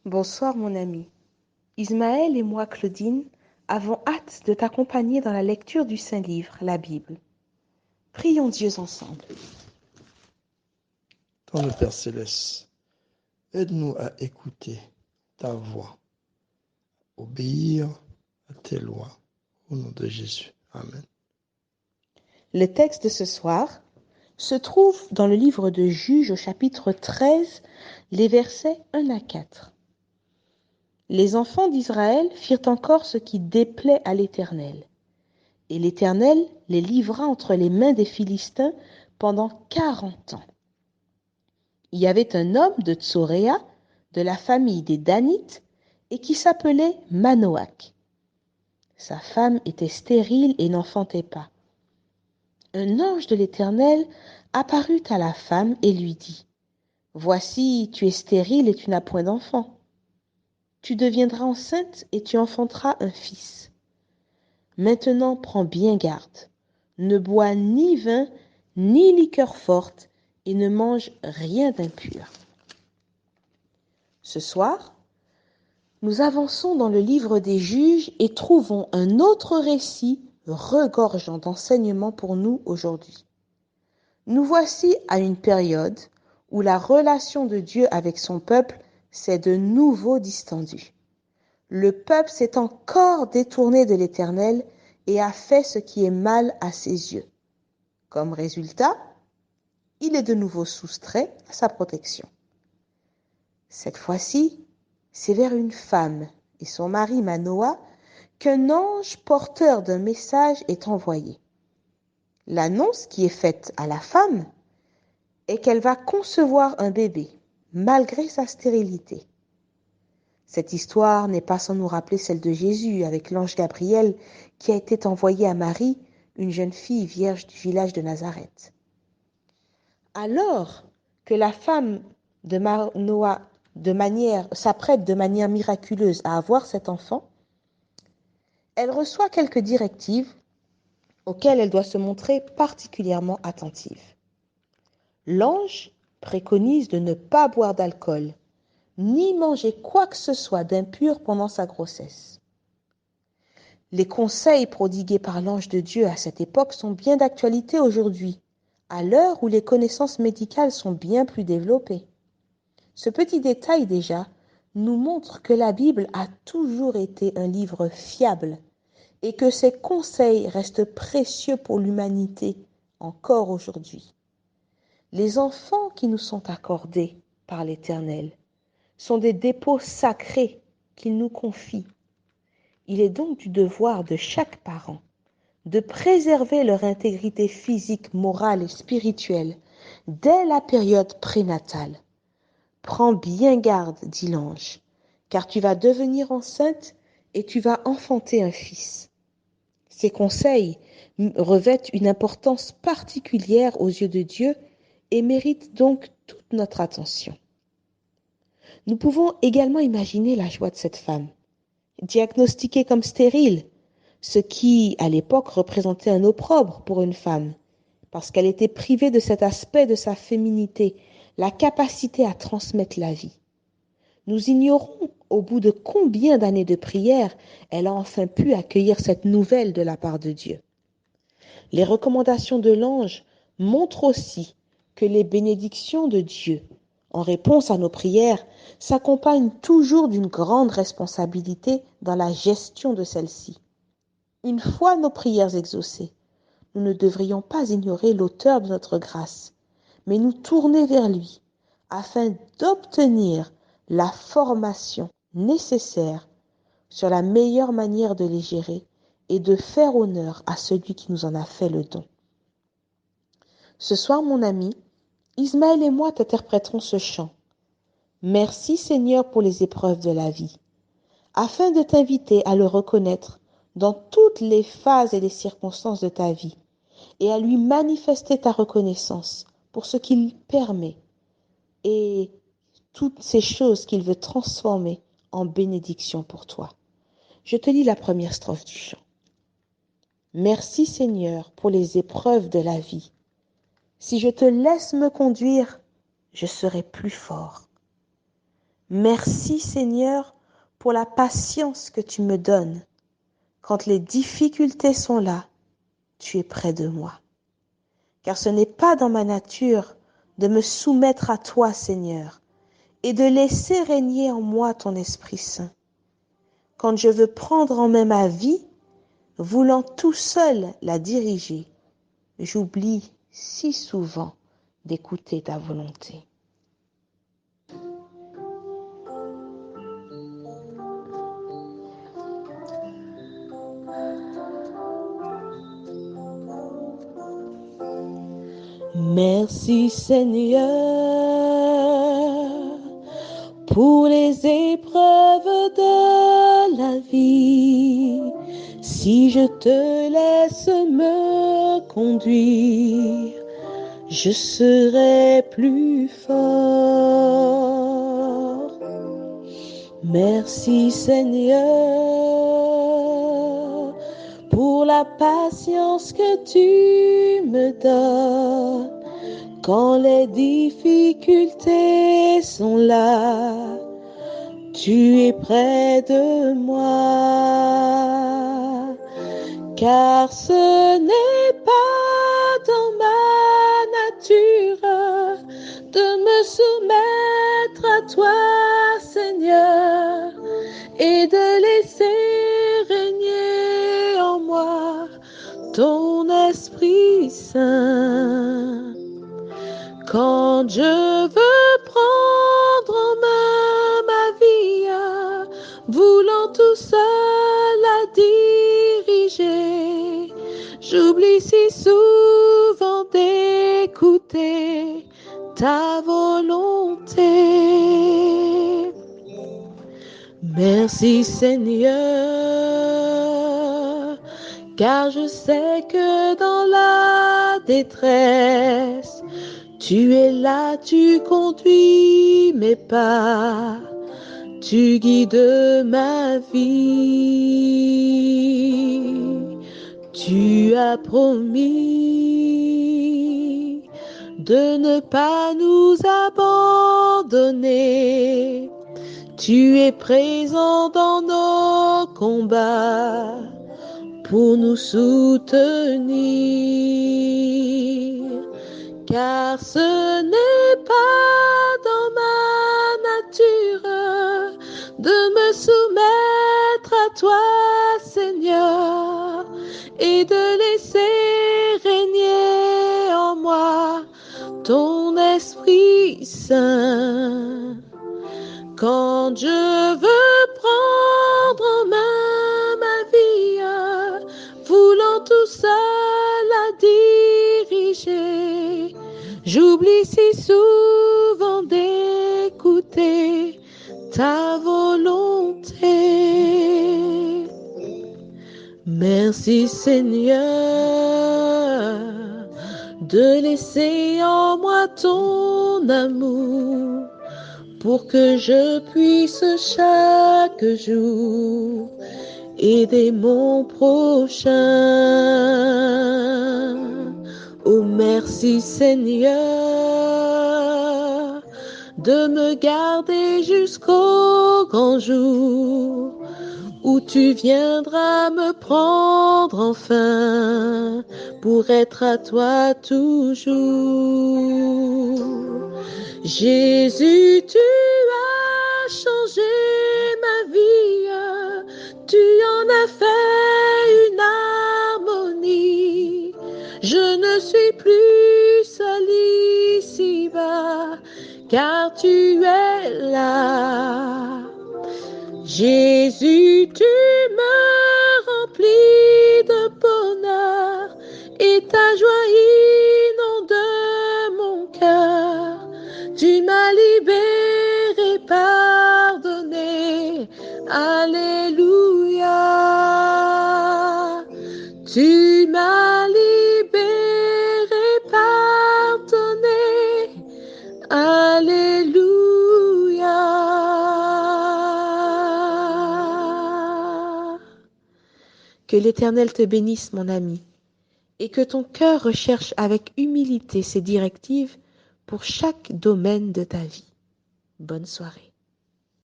Bonsoir mon ami. Ismaël et moi, Claudine, avons hâte de t'accompagner dans la lecture du Saint-Livre, la Bible. Prions Dieu ensemble. Toi, le Père Céleste, aide-nous à écouter ta voix, obéir à tes lois. Au nom de Jésus. Amen. Le texte de ce soir se trouve dans le livre de Juges au chapitre 13, les versets 1 à 4. Les enfants d'Israël firent encore ce qui déplaît à l'Éternel. Et l'Éternel les livra entre les mains des Philistins pendant 40 ans. Il y avait un homme de Tsoréa, de la famille des Danites, et qui s'appelait Manoach. Sa femme était stérile et n'enfantait pas. Un ange de l'Éternel apparut à la femme et lui dit : « Voici, tu es stérile et tu n'as point d'enfant. Tu deviendras enceinte et tu enfanteras un fils. Maintenant prends bien garde. Ne bois ni vin, ni liqueur forte, et ne mange rien d'impur. » Ce soir, nous avançons dans le livre des Juges et trouvons un autre récit regorgeant d'enseignements pour nous aujourd'hui. Nous voici à une période où la relation de Dieu avec son peuple s'est de nouveau distendue. Le peuple s'est encore détourné de l'Éternel et a fait ce qui est mal à ses yeux. Comme résultat, il est de nouveau soustrait à sa protection. Cette fois-ci, c'est vers une femme et son mari Manoah qu'un ange porteur d'un message est envoyé. L'annonce qui est faite à la femme est qu'elle va concevoir un bébé, malgré sa stérilité. Cette histoire n'est pas sans nous rappeler celle de Jésus avec l'ange Gabriel qui a été envoyé à Marie, une jeune fille vierge du village de Nazareth. Alors que la femme de Manoah s'apprête de manière miraculeuse à avoir cet enfant, elle reçoit quelques directives auxquelles elle doit se montrer particulièrement attentive. L'ange préconise de ne pas boire d'alcool, ni manger quoi que ce soit d'impur pendant sa grossesse. Les conseils prodigués par l'ange de Dieu à cette époque sont bien d'actualité aujourd'hui, à l'heure où les connaissances médicales sont bien plus développées. Ce petit détail déjà nous montre que la Bible a toujours été un livre fiable et que ses conseils restent précieux pour l'humanité encore aujourd'hui. Les enfants qui nous sont accordés par l'Éternel sont des dépôts sacrés qu'il nous confie. Il est donc du devoir de chaque parent de préserver leur intégrité physique, morale et spirituelle dès la période prénatale. Prends bien garde, dit l'ange, car tu vas devenir enceinte et tu vas enfanter un fils. Ces conseils revêtent une importance particulière aux yeux de Dieu et méritent donc toute notre attention. Nous pouvons également imaginer la joie de cette femme, diagnostiquée comme stérile, ce qui, à l'époque, représentait un opprobre pour une femme, parce qu'elle était privée de cet aspect de sa féminité, la capacité à transmettre la vie. Nous ignorons au bout de combien d'années de prière elle a enfin pu accueillir cette nouvelle de la part de Dieu. Les recommandations de l'ange montrent aussi que les bénédictions de Dieu, en réponse à nos prières, s'accompagnent toujours d'une grande responsabilité dans la gestion de celles-ci. Une fois nos prières exaucées, nous ne devrions pas ignorer l'auteur de notre grâce, mais nous tourner vers lui afin d'obtenir la formation nécessaire sur la meilleure manière de les gérer et de faire honneur à celui qui nous en a fait le don. Ce soir, mon ami, Ismaël et moi t'interpréterons ce chant. Merci Seigneur pour les épreuves de la vie, afin de t'inviter à le reconnaître dans toutes les phases et les circonstances de ta vie et à lui manifester ta reconnaissance pour ce qu'il permet et toutes ces choses qu'il veut transformer en bénédiction pour toi. Je te lis la première strophe du chant. Merci Seigneur pour les épreuves de la vie. Si je te laisse me conduire, je serai plus fort. Merci Seigneur pour la patience que tu me donnes. Quand les difficultés sont là, tu es près de moi. Car ce n'est pas dans ma nature de me soumettre à toi, Seigneur, et de laisser régner en moi ton Esprit Saint. Quand je veux prendre en main ma vie, voulant tout seul la diriger, j'oublie si souvent d'écouter ta volonté. Merci Seigneur pour les épreuves de la vie. Si je te laisse me conduire, je serai plus fort. Merci Seigneur pour la patience que tu me donnes. Quand les difficultés sont là, tu es près de moi. Car ce n'est pas dans ma nature de me soumettre à toi, Seigneur, et de laisser régner en moi ton Esprit Saint. Quand je veux prendre en main ma vie, voulant tout seul la diriger, j'oublie si souvent d'écouter ta volonté. Merci Seigneur, car je sais que dans la détresse, tu es là, tu conduis mes pas, tu guides ma vie. Tu as promis de ne pas nous abandonner. Tu es présent dans nos combats pour nous soutenir. Car ce n'est pas dans ma nature de me soumettre à toi, Seigneur, et de laisser régner en moi ton Esprit Saint. Quand je veux prendre en main ma vie, voulant tout seul la diriger, j'oublie si souvent d'écouter ta volonté. Merci Seigneur de laisser en moi ton amour pour que je puisse chaque jour aider mon prochain. Oh merci Seigneur de me garder jusqu'au grand jour où tu viendras me prendre enfin pour être à toi toujours. Jésus, tu as changé ma vie, tu en as fait une harmonie. Je ne suis plus seule ici-bas, car tu es là. Jésus, tu me remplis de bonheur et ta joie inonde mon cœur. Tu m'as libéré, pardonné. Alléluia. Tu m'as libéré, pardonné. Alléluia. Que l'Éternel te bénisse, mon ami, et que ton cœur recherche avec humilité ses directives pour chaque domaine de ta vie. Bonne soirée.